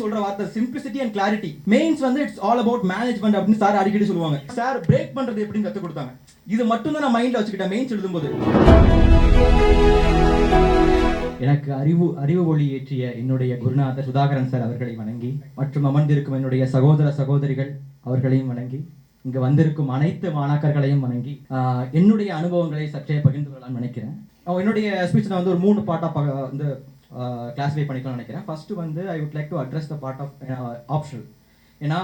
சொல்ற வார்த்தை simplicity and clarity. Mains வந்து இட்ஸ் ஆல் அபவுட் மேனேஜ்மெண்ட் அப்படின்னு சார் அடிக்கடி சொல்லுவாங்க. சார் பிரேக் பண்றது எப்படின்னு கத்து கொடுத்தாங்க. இது மட்டும் தான் நான் மைண்ட்ல வச்சுக்கிட்டேன் மெயின்ஸ் எழுதும்போது. எனக்கு அறிவு ஒளி ஏற்றிய என்னுடைய குருநாதர் சுதாகரன் சார் அவர்களை வணங்கி, மற்றும் அமர்ந்திருக்கும் என்னுடைய சகோதர சகோதரிகள் அவர்களையும் வணங்கி, இங்கு வந்திருக்கும் அனைத்து மாணாக்கர்களையும் வணங்கி என்னுடைய அனுபவங்களை சற்றே பகிர்ந்து கொள்ளலாம்னு நினைக்கிறேன். என்னுடைய ஸ்பீச் நான் வந்து ஒரு 3 பார்ட்டாக வந்து கிளாஸிஃபை பண்ணிக்கலாம்னு நினைக்கிறேன். ஃபர்ஸ்ட் வந்து I would like to address the part of optional. ஏன்னா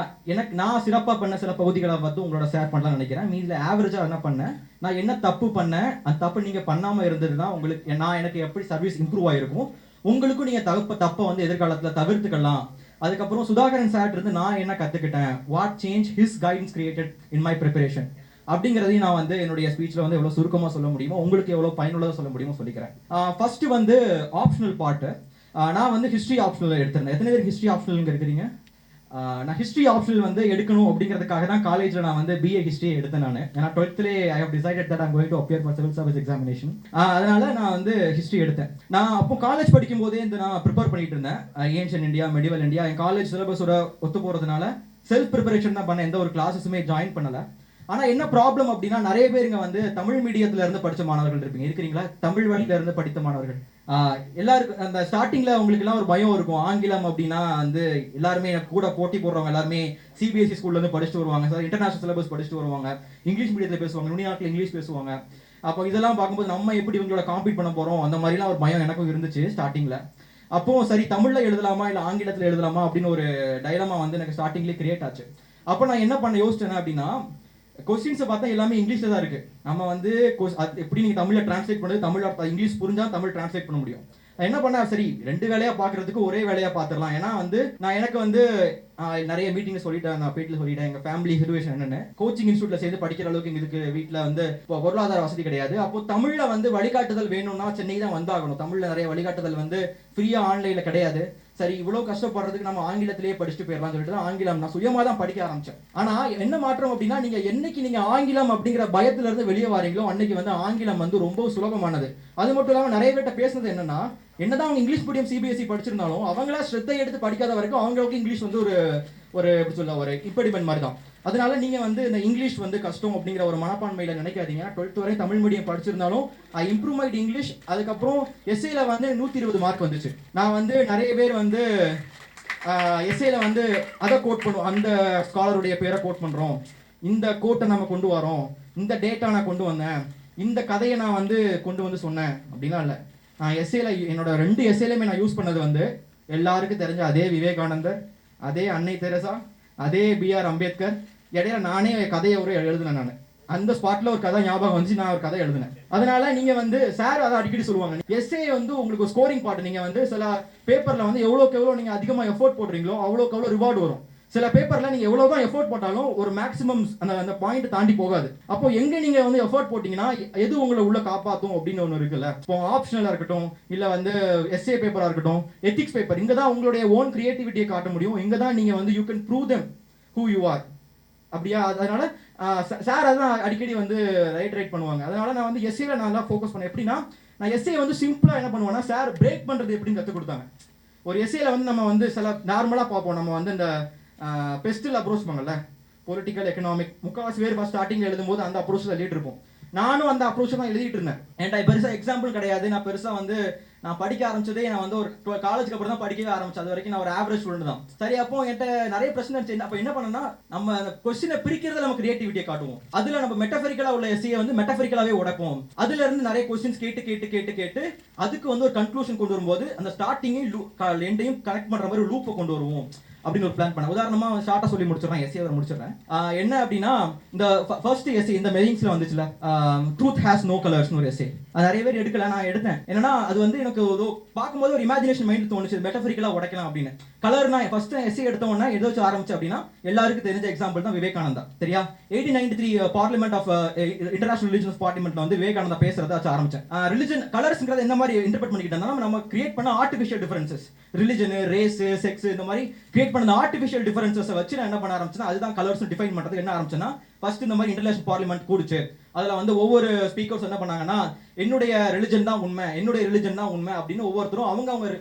நான் சிறப்பாக பண்ண சில பகுதிகளை வந்து உங்களோட ஷேர் பண்ணலாம்னு நினைக்கிறேன். மீதில் ஆவரேஜாக என்ன பண்ணேன், நான் என்ன தப்பு பண்ணேன், அந்த தப்பு நீங்கள் பண்ணாமல் இருந்ததுன்னா உங்களுக்கு எனக்கு எப்படி சர்வீஸ் இம்ப்ரூவ் ஆகிருக்கும், உங்களுக்கும் நீங்கள் தப்பை வந்து எதிர்காலத்தில் தவிர்த்துக்கலாம். அதுக்கப்புறம் சுதாகரன் சார் இருந்து நான் என்ன கற்றுக்கிட்டேன், what change his guidance created in my preparation அப்படிங்கிறதையும் நான் வந்து என்னுடைய ஸ்பீச்சில் வந்து எவ்வளோ சுருக்கமாக சொல்ல முடியுமோ, உங்களுக்கு எவ்வளோ பயனுள்ளதாக சொல்ல முடியுமோ சொல்லிக்கிறேன். ஃபர்ஸ்ட் வந்து ஆப்ஷனல் பார்ட்டு. நான் வந்து ஹிஸ்ட்ரி ஆப்ஷனல் எடுத்திருந்தேன். எத்தனை பேர் ஹிஸ்ட்ரி ஆப்ஷனல் இருக்கிறீங்க? நான் ஹிஸ்ட்ரி ஆப்ஷனல் வந்து எடுக்கணும் அப்படிங்கிறதுக்காக தான் காலேஜில் நான் வந்து பிஏ ஹிஸ்ட்ரி எடுத்தேன். நான் ஏன்னா 12th I have decided that I'm going to appear for civil service examination. அதனால நான் வந்து ஹிஸ்ட்ரி எடுத்தேன். நான் அப்போ காலேஜ் படிக்கும் போதே இந்த நான் ப்ரிப்பேர் பண்ணிட்டு இருந்தேன். ஏன்ஷியன்ட் இந்தியா, மெடிவல் இந்தியா என் காலேஜ் சிலபஸோட ஒத்து போகிறதுனால செல்ஃப் ப்ரிப்பரேஷன் தான் பண்ண, எந்த ஒரு கிளாஸஸுமே ஜாயின் பண்ணலை. ஆனால் என்ன ப்ராப்ளம் அப்படின்னா, நிறைய பேர் இங்கே வந்து தமிழ் மீடியத்துல இருந்து படித்த மாணவர்கள் இருக்கிறீங்களா? தமிழ் வழியில இருந்து படித்த மாணவர்கள் எல்லாருக்கும் அந்த ஸ்டார்டிங்ல உங்களுக்கு எல்லாம் ஒரு பயம் இருக்கும். ஆங்கிலம் அப்படின்னா வந்து எல்லாருமே கூட போட்டி போடுறவங்க எல்லாருமே சிபிஎஸ்சி ஸ்கூல்ல இருந்து படிச்சுட்டு வருவாங்க, சார் இன்டர்நேஷனல் சிலபஸ் படிச்சுட்டு வருவாங்க, இங்கிலீஷ் மீடியத்தில் பேசுவாங்க, நுனிநாட்டில் இங்கிலீஷ் பேசுவாங்க. அப்போ இதெல்லாம் பார்க்கும்போது நம்ம எப்படி இவங்களோட காம்பீட் பண்ண போறோம், அந்த மாதிரிலாம் ஒரு பயம் எனக்கும் இருந்துச்சு ஸ்டார்டிங்ல. அப்போ சரி தமிழ்ல எழுதலாமா இல்லை ஆங்கிலத்தில் எழுதலாமா அப்படின்னு ஒரு டைலமா வந்து எனக்கு ஸ்டார்டிங்லேயே கிரியேட் ஆச்சு. அப்போ நான் என்ன பண்ண யோசிச்சேன் அப்படின்னா, கொஸ்டின்ஸை பார்த்தா எல்லாமே இங்கிலீஷ்ல தான் இருக்கு. நம்ம வந்து எப்படி நீங்க தமிழ்ல டிரான்ஸ்லேட் பண்ணது, தமிழ் இங்கிலீஷ் புரிஞ்சா தமிழ் டிரான்ஸ்லேட் பண்ண முடியும். என்ன பண்ண, சரி 2 வேலையா பாக்குறதுக்கு ஒரே வேலையா பாத்துடலாம். ஏன்னா வந்து எனக்கு வந்து நிறைய மீட்டிங் சொல்லிட்டேன், நான் வீட்டில் சொல்லிட்டேன் எங்க ஃபேமிலி சிச்சுவேஷன் என்னன்னு. கோச்சிங் இன்ஸ்டியூட்ல சேர்ந்து படிக்கிற அளவுக்கு எங்களுக்கு வீட்டில் வந்து பொருளாதார வசதி கிடையாது. அப்போ தமிழ்ல வந்து வழிகாட்டுதல் வேணும்னா சென்னை தான் வந்தாகணும். தமிழ்ல நிறைய வழிகாட்டுதல் வந்து ஃப்ரீயா ஆன்லைன்ல கிடையாது. சரி இவ்வளவு கஷ்டப்படுறதுக்கு நம்ம ஆங்கிலத்திலேயே படிச்சுட்டு போயிடலாம் சொல்லிட்டு தான் ஆங்கிலம் நான் சுயமா தான் படிக்க ஆரம்பிச்சேன். ஆனா என்ன மாற்றம் அப்படின்னா, நீங்க என்னைக்கு நீங்க ஆங்கிலம் அப்படிங்கிற பயத்துல இருந்து வெளியே வாரீங்களோ அன்னைக்கு வந்து ஆங்கிலம் வந்து ரொம்ப சுலபமானது. அது மட்டும் இல்லாம நிறைய பேர்ட்ட பேசுனது என்னதான் அவங்க இங்கிலீஷ் மீடியம் சிபிஎஸ்சி படிச்சிருந்தாலும் அவங்களா ஸ்ரத்தை எடுத்து படிக்காத வரைக்கும் அவங்களுக்கு இங்கிலீஷ் வந்து ஒரு எப்படி சொல்ல ஒரு இம்பெடிமெண்ட் மாதிரி தான். அதனால நீங்க வந்து இந்த இங்கிலீஷ் வந்து கஷ்டம் அப்படிங்கிற ஒரு மனப்பான்மையில நினைக்காதீங்க. 12th வரை தமிழ் மீடியம் படிச்சிருந்தாலும் ஐ இம்ப்ரூவ் மை இங்கிலீஷ். அதுக்கப்புறம் எஸ்ஏல வந்து 120 மார்க் வந்துச்சு. நான் வந்து நிறைய பேர் வந்து எஸ்ஏல வந்து அதை கோட் பண்ணுவோம், அந்த ஸ்காலருடைய பேரை கோட் பண்றோம், இந்த கோட்டை நம்ம கொண்டு வரோம், இந்த டேட்டா நான் கொண்டு வந்தேன், இந்த கதையை நான் வந்து கொண்டு வந்து சொன்னேன் அப்படின்னா இல்லை. நான் எஸ்ஏல என்னோட 2 எஸ்ஏலையுமே நான் யூஸ் பண்ணது வந்து எல்லாருக்கும் தெரிஞ்ச அதே விவேகானந்தர், அதே அன்னை தெரசா, அதே பிஆர் அம்பேத்கர். இடையில நானே கதையை ஒரு எழுதினேன். நான் அந்த ஸ்பாட்ல ஒரு கதை ஞாபகம் வந்து நான் ஒரு கதை எழுதினேன். அதனால நீங்க வந்து சார் அதை அடிக்கடி சொல்லுவாங்க, எஸ்ஏ வந்து உங்களுக்கு ஒரு ஸ்கோரிங் பார்ட். நீங்க வந்து சில பேப்பர்ல வந்து எவ்வளோக்கு எவ்வளோ நீங்க அதிகமா எஃபோர்ட் போடுறீங்களோ அவ்வளோக்கு எவ்வளோ ரிவார்டு வரும். சில பேப்பர்ல நீங்க எவ்வளவுதான் எஃபோர்ட் போட்டாலும் ஒரு மேக்ஸிமம் அந்த பாயிண்ட் தாண்டி போகாது. அப்போ எங்க நீங்க வந்து எஃபோர்ட் போட்டீங்கன்னா எது உங்களை உள்ள காப்பாத்தும் அப்படின்னு ஒன்று இருக்குல்ல. இப்போ ஆப்ஷனலா இருக்கட்டும், இல்ல வந்து எஸ்ஏ பேப்பரா இருக்கட்டும், எத்திக்ஸ் பேப்பர், இங்க தான் உங்களுடைய ஓன் கிரியேட்டிவிட்டியை காட்ட முடியும். இங்க தான் நீங்க வந்து you can prove them who you are. அப்படியா? அதனால சார் அதான் அடிக்கடி வந்து ரைட் பண்ணுவாங்க. அதனால நான் வந்து எஸ்ஏல நல்லா ஃபோக்கஸ் பண்ணேன். எப்படின்னா நான் எஸ்ஏ வந்து சிம்பிளா என்ன பண்ணுவேன்னா, சார் பிரேக் பண்றது எப்படின்னு கற்றுக் கொடுத்தாங்க. ஒரு எஸ்ஏல வந்து நம்ம வந்து சில நார்மலா பார்ப்போம், நம்ம வந்து இந்த பெஸ்டில் அப்ரோச் பண்ணல, பொலிட்டிக்கல் எக்கனாமிக், முக்கால்வாசி பேர் ஸ்டார்டிங் எழுதும்போது அந்த அப்ரோச் எழுதிட்டு இருப்போம். நானும் அந்த அப்ரோச் தான் எழுதிட்டு இருந்தேன். என்கிட்ட பெருசா எக்ஸாம்பிள் கிடையாது. நான் பெருசா வந்து நான் படிக்க ஆரம்பிச்சதே நான் வந்து ஒரு காலேஜுக்கு அப்புறம் தான் படிக்கவே ஆரம்பிச்சேன். அது வரைக்கும் நான் ஒரு ஆவரேஜ் ஸ்டூடெண்ட் தான். சரி, அப்போ என்கிட்ட நிறைய பிரச்சனை இருந்துச்சு. அப்போ என்ன பண்ணனா, நம்ம அந்த கொஸ்டினை பிரிக்கிறதுல நம்ம கிரியேட்டிவிட்டியை காட்டுவோம். அதுல நம்ம மெட்டபரிக்கலா உள்ள எஸ்ஏ வந்து மெட்டபரிக்கலாவே உடைப்போம். அதுல இருந்து நிறைய கொஸ்டின்ஸ் கேட்டு அதுக்கு வந்து ஒரு கன்க்ளூஷன் கொண்டு வரும்போது அந்த ஸ்டார்டிங்கையும் எண்டையும் கனெக்ட் பண்ற மாதிரி லூப்பை கொண்டு வருவோம் அப்படின்னு ஒரு பிளான் பண்ண. உதாரணமா ஷார்ட்டா சொல்லி முடிச்சிடறேன், எஸ்ஏ வர முடிச்சிடறேன். என்ன அப்படின்னா, இந்த ஃபர்ஸ்ட் எஸ்ஏ இந்த மெயின்ஸ்ல வந்துச்சுல, ட்ரூத் ஹேஸ் நோ கலர்ஸ்னு ஒரு எஸ்ஏ. அது நிறைய பேர் எடுக்கல, நான் எடுத்தேன். என்னன்னா அது வந்து எனக்கு பார்க்கும்போது ஒரு இமேஜினேஷன் மைண்ட் தோணுச்சு, மெட்டபரிக்கலா உடைக்கலாம் அப்படின்னு. கலர்னா ஃபர்ஸ்ட் எஸ்ஏ எடுத்தோம்னா எதை வச்சு ஆரம்பிச்சு அப்படின்னா, எல்லாருக்கும் தெரிஞ்ச எக்ஸாம்பிள் தான் விவேகானந்தா. சரியா? 1893 பார்லிமெண்ட் ஆஃப் இன்டர்நேஷனல் ரிலிஜியஸ் பார்லிமெண்ட்ல வந்து விவேகானந்தா பேசுறத வச்சு ஆரம்பிச்சேன். ரிலிஜன் கலர்ஸ்ங்கிறது என்ன மாதிரி இன்டர்பிரட் பண்ணிக்கிட்டோம்னா, நம்ம கிரியேட் பண்ண artificial differences, religion, race, sex, இந்த மாதிரி கிரியேட் பண்ண ஆர்டிஃபிஷியல் டிஃபரன்சஸ் வச்சு நான் என்ன பண்ண ஆரம்பிச்சேன்னா, அதுதான் கலர்ஸ் டிஃபைன் பண்றது. என்ன ஆரம்பிச்சேன்னா, ஃபர்ஸ்ட் இந்த மாதிரி இன்டர்நேஷனல் பார்லிமெண்ட் கூடுச்சு. அதுல வந்து ஒவ்வொரு ஸ்பீக்கர்ஸ் என்ன பண்ணாங்கன்னா, என்னுடைய ரிலிஜன் தான் உண்மை, என்னுடைய ரிலிஜன் தான் உண்மை அப்படின்னு ஒவ்வொருத்தரும் அவங்க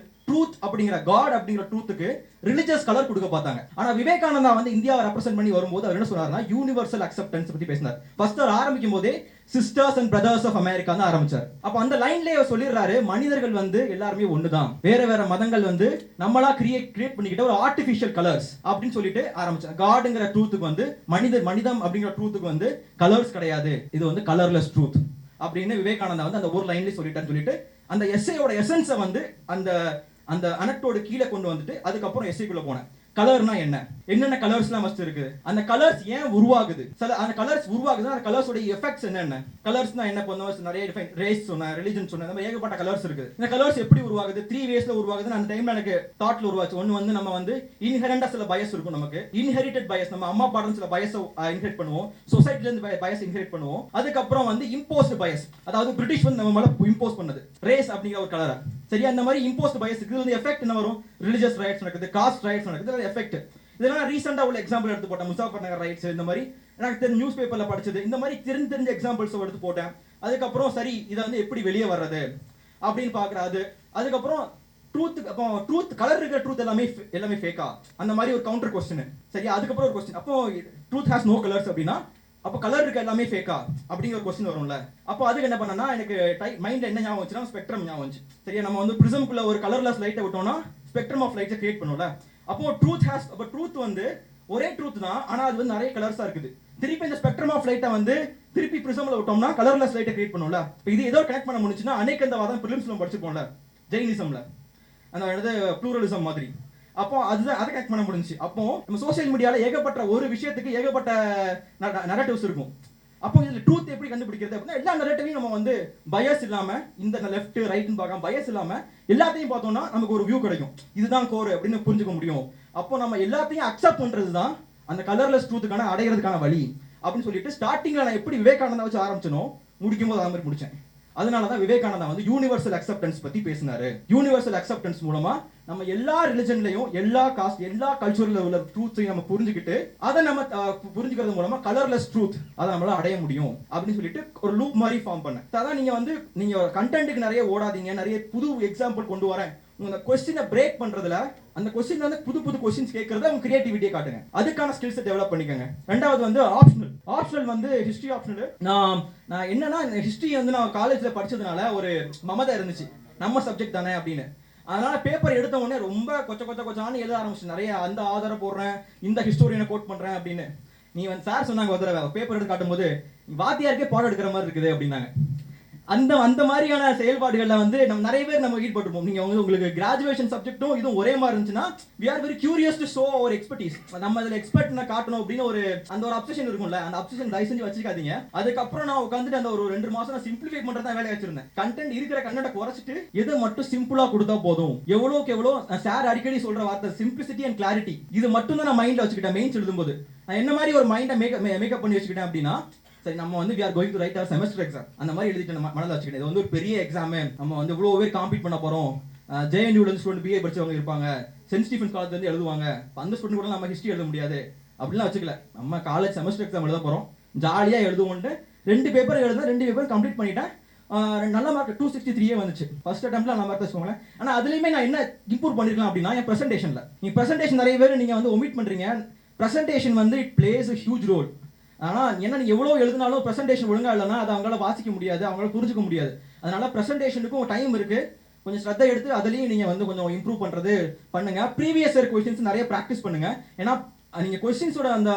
ட்ரூத் அப்படிங்கிற காட் அப்படிங்கிற ட்ரூத்துக்கு ரிலிஜியஸ் கலர் கொடுக்க பார்த்தாங்க. ஆனா விவேகானந்தா வந்து இந்தியாவை ரெப்ரசென்ட் பண்ணி வரும்போது அவர் என்ன சொன்னார்னா யூனிவர்சல் அக்செப்டன்ஸ் பத்தி பேசினார். ஃபர்ஸ்ட் அவர் ஆரம்பிக்கும் போதே sisters and brothers of America தான் ஆரம்பிச்சார். அப்ப அந்த லைன்லயே அவர் சொல்லிடுறாரு, மனிதர்கள் வந்து எல்லாருமே ஒண்ணுதான், வேற வேற மதங்கள் வந்து நம்மளா கிரியேட் பண்ணிக்கிட்ட ஒரு ஆர்டிபிஷியல் கலர்ஸ் அப்படின்னு சொல்லிட்டு ஆரம்பிச்சார். காடுங்கிற ட்ரூத்துக்கு வந்து மனிதம் அப்படிங்கிற ட்ரூத்துக்கு வந்து கலர்ஸ் கிடையாது, இது வந்து கலர்லெஸ் ட்ரூத் அப்படின்னு விவேகானந்தா வந்து அந்த ஒரு லைன்லயே சொல்லிட்டான்னு சொல்லிட்டு அந்த எஸ்ஏயோட எசன்ஸை வந்து அந்த அந்த அனக்டோடு கீழே கொண்டு வந்துட்டு அதுக்கப்புறம் எஸ்ஏக்குள்ள போனேன். கலர்னா என்னென்ன கலர்ஸ்லாம் ஃபர்ஸ்ட் இருக்கு, அந்த கலர்ஸ் ஏன் உருவாகுது, சில அந்த கலர்ஸ் உருவாகுது, அந்த கலர்ஸோட எஃபெக்ட்ஸ் என்னென்ன, கலர்ஸ்னா என்ன பண்ணுவோம், நிறைய ரேஸ் சொன்னேன், ரிலிஜன் சொன்னேன், இந்த மாதிரி ஏகப்பட்ட கலர்ஸ் இருக்கு. இந்த கலர்ஸ் எப்படி உருவாகுது, 3 வேஸ்ல உருவாகுது. அந்த டைம்ல எனக்கு தாட்ல உருவாச்சு. ஒன்னு வந்து நம்ம வந்து இன்ஹெரண்டா சில பயஸ் இருக்கும், நமக்கு இன்ஹெரிட்டட் பயஸ், நம்ம அம்மா பாடம் சில பயஸ் இன்ஹெரிட் பண்ணுவோம், சொசைட்டில இருந்து பயஸ் இன்ஹெரிட் பண்ணுவோம். அதுக்கப்புறம் வந்து இம்போஸ்ட் பயஸ், அதாவது பிரிட்டிஷ் வந்து நம்ம மேல இம்போஸ் பண்ணது ரேஸ் அப்படிங்கிற ஒரு கலரை. சரியா, அந்த மாதிரி இம்போஸ்ட் பயஸ் இது வந்து எஃபெக்ட் என்ன வரும், ரிலிஜியஸ் ரைட்ஸ் நடக்குது, காஸ்ட் ரைட்ஸ் நடக்குது, எஃபெக்ட். இதெல்லாம் ரீசெண்டா உள்ள எக்ஸாம்பிள் எடுத்து போட்டேன். முசாஃபர் நகர் ரைட்ஸ், இந்த மாதிரி எனக்கு தெரிஞ்ச நியூஸ் பேப்பர்ல படிச்சது, இந்த மாதிரி தெரிஞ்ச எக்ஸாம்பிள்ஸ் எடுத்து போட்டேன். அதுக்கப்புறம் சரி இதை வந்து எப்படி வெளியே வர்றது அப்படின்னு பாக்குறாது. அதுக்கப்புறம் ட்ரூத் கலர் இருக்கிற ட்ரூத் எல்லாமே ஃபேக்கா, அந்த மாதிரி ஒரு கவுண்டர் கொஸ்டின். சரியா, அதுக்கப்புறம் ஒரு கொஸ்டின், அப்போ ட்ரூத் ஹாஸ் நோ கலர்ஸ் அப்படின்னா அப்போ கலர் இருக்க எல்லாமே ஃபேக்கா அப்படிங்கிற ஒரு கொஸ்டின் வரும்ல. அப்போ அதுக்கு என்ன பண்ணனா, எனக்கு மைண்ட்ல என்ன ஞாபகம் வந்துச்சுன்னா ஸ்பெக்ட்ரம் ஞாபகம் வந்துச்சு. சரியா, நம்ம வந்து பிரிசம்குள்ள ஒரு கலர்லெஸ் லைட்டை விட்டோம்னா ஸ்பெக்ட்ரம் ஆஃப் லைட்ஸை கிரியேட் பண்ணுவோம்ல. அப்போ ட்ரூத் வந்து ஒரே ட்ரூத் தான், ஆனா அது வந்து நிறைய கலர்ஸா இருக்குது. திருப்பி இந்த ஸ்பெக்ட்ரம் ஆஃப் லைட்டை வந்து திருப்பி பிரிசம்ல விட்டோம்னா கலர்லெஸ் லைட்டை கிரியேட் பண்ணுவோம்ல. இப்போ இது ஏதோ கனெக்ட் பண்ண முடிஞ்சுன்னா அநேகந்தவாதம் பிலிம்ஸ்ல படிச்சுப்போம்ல, ஜெயினிசம்ல அந்த ப்ளூரலிசம் மாதிரி. அப்போ அதுதான் அதை கனெக்ட் பண்ண முடிஞ்சு. அப்போ நம்ம சோசியல் மீடியால ஏகப்பட்ட ஒரு விஷயத்துக்கு ஏகப்பட்ட நரேட்டிவ்ஸ் இருக்கும். அப்போ இதுல ட்ரூத் எப்படி கண்டுபிடிக்கிறது அப்படின்னா எல்லா நரேட்டிவையும் நம்ம வந்து பயஸ் இல்லாம, இந்த லெஃப்ட் ரைட்னு பார்க்காம பயஸ் இல்லாம எல்லாத்தையும் பார்த்தோம்னா நமக்கு ஒரு வியூ கிடைக்கும், இதுதான் கோர் அப்படின்னு புரிஞ்சுக்க முடியும். அப்போ நம்ம எல்லாத்தையும் அக்செப்ட் பண்றது தான் அந்த கலர்லெஸ் ட்ரூத்துக்கான அடைகிறதுக்கான வழி அப்படின்னு சொல்லிட்டு ஸ்டார்டிங்ல நான் எப்படி விவேகானந்தா வச்சு ஆரம்பிச்சனோ முடிக்கும் போது அது மாதிரி முடிச்சேன். அதனாலதான் விவேகானந்தா வந்து யூனிவர்சல் அக்செப்டன்ஸ் பத்தி பேசினாரு. யூனிவர்சல் அக்செப்டன்ஸ் மூலமா நம்ம எல்லா ரிலிஜன்லயும் எல்லா காஸ்ட் எல்லா கல்ச்சர்ல உள்ள ட்ரூத்தையும் நம்ம புரிஞ்சுக்கிட்டு அதை நம்ம புரிஞ்சுக்கிறது மூலமா கலர்லெஸ் ட்ரூத் அதை நம்மளால அடைய முடியும் அப்படின்னு சொல்லிட்டு ஒரு லூப் மாதிரி ஃபார்ம் பண்ணேன். அதான் நீங்க கண்டென்ட்டுக்கு நிறைய ஓடாதீங்க, நிறைய புது எக்ஸாம்பிள் கொண்டு வரேன், உங்க கொஸ்டினை பிரேக் பண்றதுல அந்த கொஸ்டின் வந்து புது கொஸ்டின்ஸ் கேட்கறத உங்க கிரியேட்டிவிட்டியை காட்டுங்க, அதுக்கான ஸ்கில்ஸை டெவலப் பண்ணிக்கோங்க. ரெண்டாவது வந்து ஆப்ஷனல் வந்து ஹிஸ்டரி ஆப்ஷனல். நான் என்னன்னா ஹிஸ்டரி வந்து நான் காலேஜ்ல படிச்சதுனால ஒரு மமதை இருந்துச்சு, நம்ம சப்ஜெக்ட் தானே அப்படின்னு. அதனால பேப்பர் எடுத்த உடனே ரொம்ப கொச்சான்னு எழுத ஆரம்பிச்சு, நிறைய அந்த ஆதாரம் போடுறேன், இந்த ஹிஸ்டோரியனை கோட் பண்றேன் அப்படின்னு. நீ வந்து சார் சொன்னாங்க ஒரு தடவை பேப்பர் எடுத்து காட்டும் போது வாத்தியாருக்கே பாடம் எடுக்கிற மாதிரி இருக்குது அப்படின்னாங்க. அந்த மாதிரியான செயல்பாடுகள்ல வந்து நம்ம நிறைய பேர் நம்ம ஈடுபட்டுருப்போம். நீங்க உங்களுக்கு கிராஜுவேஷன் சப்ஜெக்ட்டும் இதுவும் ஒரே மாதிரி இருந்துச்சுன்னா we are very curious to show our expertise, நம்ம அதுல எக்ஸ்பர்ட்னா காட்டணும் அப்படின்னு ஒரு அந்த ஒரு அப்சஷன் இருக்கும்ல, அந்த அப்சஷன் தயவு செஞ்சு வச்சுக்காதீங்க. அதுக்கப்புறம் நான் உட்காந்துட்டு அந்த ஒரு 2 மாசம் நான் சிம்பிளிஃபை பண்றதா வேலையை வச்சிருந்தேன். கண்டென்ட் இருக்கிற கண்டென்ட்டை குறைச்சிட்டு எதை மட்டும் சிம்பிளா கொடுத்தா போதும். எவ்வளோக்கு எவ்வளோ சார் அடிக்கடி சொல்ற வார்த்தை சிம்பிளிசிட்டி அண்ட் கிளாரிட்டி, இது மட்டும் தான் நான் மைண்ட்ல வச்சுக்கிட்டேன். மெயின்ஸ் எழுதும்போது நான் என்ன மாதிரி ஒரு மைண்டை மேக்கப் பண்ணி வச்சுக்கிட்டேன் அப்படின்னா, சரி நம்ம வந்து we are going to write our semester exam அந்த மாதிரி எழுதிட்டு மனதில் வச்சுக்கிட்டேன். இது வந்து ஒரு பெரிய எக்ஸாம், நம்ம வந்து இவ்வளோ பேர் காம்பீட் பண்ண போறோம். ஜேஎன்யூல இருந்து ஸ்டூடெண்ட் பிஏ படிச்சவங்க இருப்பாங்க, சென்ட் ஸ்டீஃபன்ஸ் காலேஜ்ல இருந்து எழுதுவாங்க, அந்த ஸ்டூடெண்ட் கூட நம்ம ஹிஸ்டரி எழுத முடியாது அப்படிலாம் வச்சுக்கல. நம்ம காலேஜ் செமஸ்டர் எக்ஸாம் எழுத போறோம், ஜாலியா எழுதுவோம்ட்டு 2 பேப்பர் எழுத 2 பேப்பர் கம்ப்ளீட் பண்ணிட்டேன். நல்ல மார்க் 263 வந்துச்சு ஃபர்ஸ்ட் அட்டெம்ப்ட்ல. நல்ல மார்க் வச்சுக்கோங்களேன். ஆனா அதுலயுமே நான் என்ன இம்ப்ரூவ் பண்ணிருக்கலாம் அப்படின்னா என் பிரசன்டேஷன்ல. நீங்க பிரசன்டேஷன் நிறைய பேர் நீங்க வந்து ஒமிட் பண்றீங்க. பிரசன்டேஷன் வந்து it plays a huge role. ஆனால் என்ன நீ எவ்வளோ எழுதினாலும் ப்ரெசன்டேஷன் ஒழுங்காக இல்லைன்னா அதை அவங்களால வாசிக்க முடியாது, அவங்களால புரிஞ்சுக்க முடியாது. அதனால ப்ரெசன்டேஷனுக்கும் டைம் இருக்கு, கொஞ்சம் ஸ்ரத்தை எடுத்து அதுலேயும் நீங்கள் வந்து கொஞ்சம் இம்ப்ரூவ் பண்ணுறது பண்ணுங்க. ப்ரீவியஸ் இயர் கொஸ்டின்ஸ் நிறைய ப்ராக்டிஸ் பண்ணுங்க. ஏன்னா நீங்கள் கொஸ்டின்ஸோட அந்த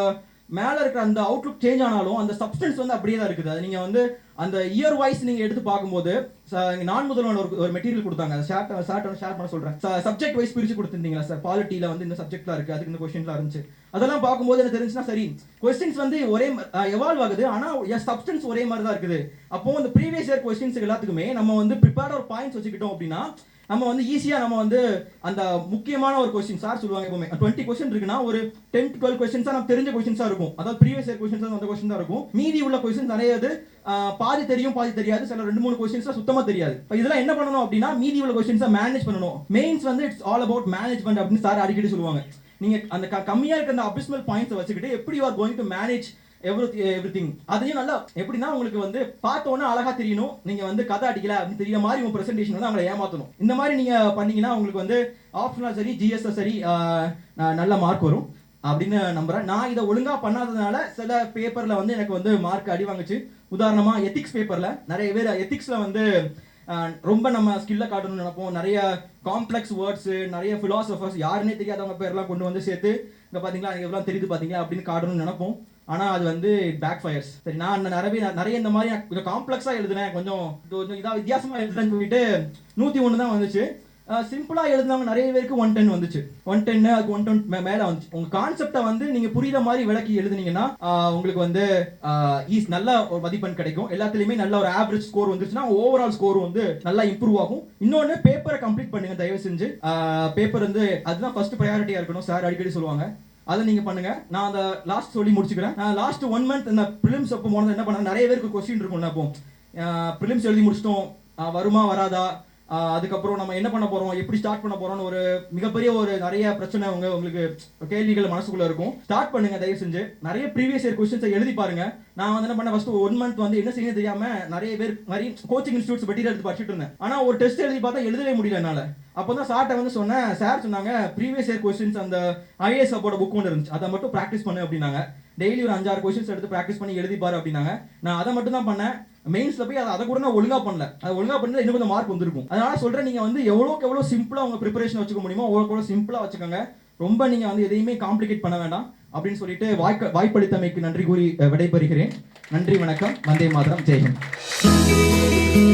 மேலே இருக்கிற அந்த அவுட்லுக் சேஞ்ச் ஆனாலும் அந்த சப்ஸ்டன்ஸ் வந்து அப்படியே தான் இருக்குது. அது நீங்கள் வந்து அந்த இயர் வைஸ் நீங்கள் எடுத்து பார்க்கும்போது நான் முதல்வன் ஒரு மெட்டீரியல் கொடுத்தாங்க, ஷேர் பண்ண சொல்கிறேன். சப்ஜெக்ட் வைஸ் பிரித்து கொடுத்துருந்தீங்களா சார், பாலிட்டியில் வந்து இந்த சப்ஜெக்ட்லாம் இருக்குது, அதுக்கு இந்த கொஸ்டின்லாம் இருந்துச்சு. அதெல்லாம் பார்க்கும்போது எனக்கு தெரிஞ்சுன்னா சரி கொஸ்டின்ஸ் வந்து ஒரே எவால்வ் ஆகுது, ஆனால் சப்ஸ்டன்ஸ் ஒரே மாதிரி தான் இருக்குது. அப்போ இந்த ப்ரீவியஸ் இயர் கொஸ்டின்ஸ் எல்லாத்துக்குமே நம்ம வந்து ப்ரிப்பேர்ட் ஒரு பாயிண்ட்ஸ் வச்சுக்கிட்டோம் அப்படின்னா நம்ம வந்து ஈஸியா நம்ம வந்து அந்த முக்கியமான ஒரு கொஸ்டின் சார் சொல்லுவாங்க எப்பவுமே 20 கொஸ்டின் இருக்குன்னா ஒரு 10 to 12 கொஸ்டின்ஸ் நம்ம தெரிஞ்ச கொஸ்டின்ஸா இருக்கும். அதாவது ப்ரீவியஸ் இயர் கொஸ்டின்ஸ் அந்த கொஸ்டின் தான் இருக்கும். மீதி உள்ள கொஸ்டின்ஸ் நிறைய பாதி தெரியும் பாதி தெரியாது, சில 2-3 கொஸ்டின்ஸ் சுத்தமா தெரியாது. இப்போ இதெல்லாம் என்ன பண்ணணும் அப்படின்னா மீதி உள்ள கொஸ்டின்ஸை மேனேஜ் பண்ணணும். மெயின்ஸ் வந்து இட்ஸ் ஆல் அபவுட் மேனேஜ்மெண்ட் அப்படின்னு சார் அடிக்கடி சொல்லுவாங்க. நீங்க அந்த கம்மியா இருக்க அந்த அபிஸ்மல் பாயிண்ட்ஸ் வச்சுக்கிட்டு எப்படி you are going to manage everything. அதையும் நல்லா எப்படின்னா உங்களுக்கு வந்து பார்த்தோன்னே அழகா தெரியணும், நீங்க வந்து கதை அடிக்கல அப்படின்னு தெரியற மாதிரி உங்க பிரசன்டேஷன் வந்து அவங்களை ஏமாத்தணும். இந்த மாதிரி நீங்க பண்ணீங்கன்னா உங்களுக்கு வந்து ஆப்ஷனலா சரி ஜிஎஸ்ல சரி நல்ல மார்க் வரும் அப்படின்னு நம்புறேன். நான் இதை ஒழுங்கா பண்ணாததுனால சில பேப்பர்ல வந்து எனக்கு வந்து மார்க் அடி வாங்குச்சு. உதாரணமா எத்திக்ஸ் பேப்பர்ல நிறைய பேர் எத்திக்ஸ்ல வந்து ரொம்ப நம்ம ஸ்கில்ல காட்டணும்னு நினைப்போம். நிறைய காம்ப்ளெக்ஸ் வேர்ட்ஸ், நிறைய பிலாசபர்ஸ், யாருன்னே தெரியாதவங்க பேர்லாம் கொண்டு வந்து சேர்த்து இங்க பாத்தீங்களா எவ்வளவு தெரியுது பாத்தீங்களா அப்படின்னு காட்டணும்னு நினைப்போம். ஆனா அது வந்து பேக் ஃபயர்ஸ். சரி, நான் நிறைய இந்த மாதிரி கொஞ்சம் காம்ப்ளெக்ஸா எழுதுனேன், கொஞ்சம் இதா வித்தியாசமா எழுதுறேன்னு சொல்லிட்டு 101 தான் வந்துச்சு. சிம்பிளா எழுதுனவங்க நிறைய பேருக்கு 110 வந்துச்சு. 110 அதுக்கு 110 மேல வந்துச்சு. உங்க கான்செப்டை வந்து நீங்க புரியுற மாதிரி விளக்கி எழுதுனீங்கன்னா உங்களுக்கு வந்து நல்ல ஒரு மதிப்பெண் கிடைக்கும். எல்லாத்துலயுமே நல்ல ஒரு ஆவரேஜ் ஸ்கோர் வந்துச்சுன்னா ஓவரால் ஸ்கோர் வந்து நல்லா இம்ப்ரூவ் ஆகும். இன்னொன்னு பேப்பரை கம்ப்ளீட் பண்ணுங்க தயவு செஞ்சு. பேப்பர் வந்து அதுதான் ஃபர்ஸ்ட் ப்ரையாரிட்டியா இருக்கணும், சார் அடிக்கடி சொல்லுவாங்க. அதை நீங்க பண்ணுங்க. நான் அந்த லாஸ்ட் சொல்லி முடிச்சுக்கிறேன். நான் லாஸ்ட் 1 மந்த் இந்த பிலிம்ஸ் அப்போ போனது என்ன பண்ண, நிறைய பேருக்கு கொஸ்டின் இருக்கும்ல. அப்போ பிலிம்ஸ் எழுதி முடிச்சிட்டோம், வருமா வராதா, அதுக்கப்புறம் நம்ம என்ன பண்ண போறோம், எப்படி ஸ்டார்ட் பண்ண போறோம்னு ஒரு மிகப்பெரிய ஒரு நிறைய பிரச்சனை உங்களுக்கு கேள்விகள் மனசுக்குள்ள இருக்கும். ஸ்டார்ட் பண்ணுங்க தயவு செஞ்சு. நிறைய ப்ரீவியஸ் இயர் क्वेश्चंस எழுதி பாருங்க. நான் வந்து என்ன பண்ண, ஃபர்ஸ்ட் 1 மந்த் வந்து என்ன செய்யணும் தெரியாம நிறைய பேர் மாதிரி கோச்சிங் இன்ஸ்டிடியூட்ஸ் மெட்டீரியல் எடுத்து படிச்சிட்டு இருந்தேன். ஆனா ஒரு டெஸ்ட் எழுதி பார்த்தா எழுதவே முடியல என்னால. அப்பதான் சார்ட்ட வந்து சொன்னேன். சார் சொன்னாங்க ப்ரீவியஸ் இயர் क्वेश्चंस அந்த ஐஏஎஸ் அப்போட புக் ஒன்று இருந்துச்சு, அதை மட்டும் ப்ராக்டிஸ் பண்ணு அப்படின்னாங்க. டெய்லி ஒரு 5-6 क्वेश्चंस எடுத்து ப்ராக்டிஸ் பண்ணி எழுதி பாரு அப்படின்னாங்க. நான் அதை மட்டும் தான் பண்ணேன். மெயின்ஸ்ல போய் அதை கூட நான் ஒழுங்கா பண்ணல. அது ஒழுங்கா பண்ணா இன்னும் கொஞ்சம் மார்க் வந்திருக்கும். அதனால சொல்றேன், நீங்க வந்து எவ்வளவுக்கு எவ்வளவு சிம்பிளா உங்க ப்ரிப்பரேஷன் வச்சுக்க முடியுமோ அவ்வளவுக்கு எவ்வளவு சிம்பிளா வச்சுக்கோங்க. ரொம்ப நீங்க வந்து எதையுமே காம்ப்ளிகேட் பண்ண வேண்டாம் அப்படின்னு சொல்லிட்டு வாய்ப்பளித்தமைக்கு நன்றி கூறி விடைபெறுகிறேன். நன்றி, வணக்கம், வந்தே மாதரம், ஜெய் ஹிந்த்.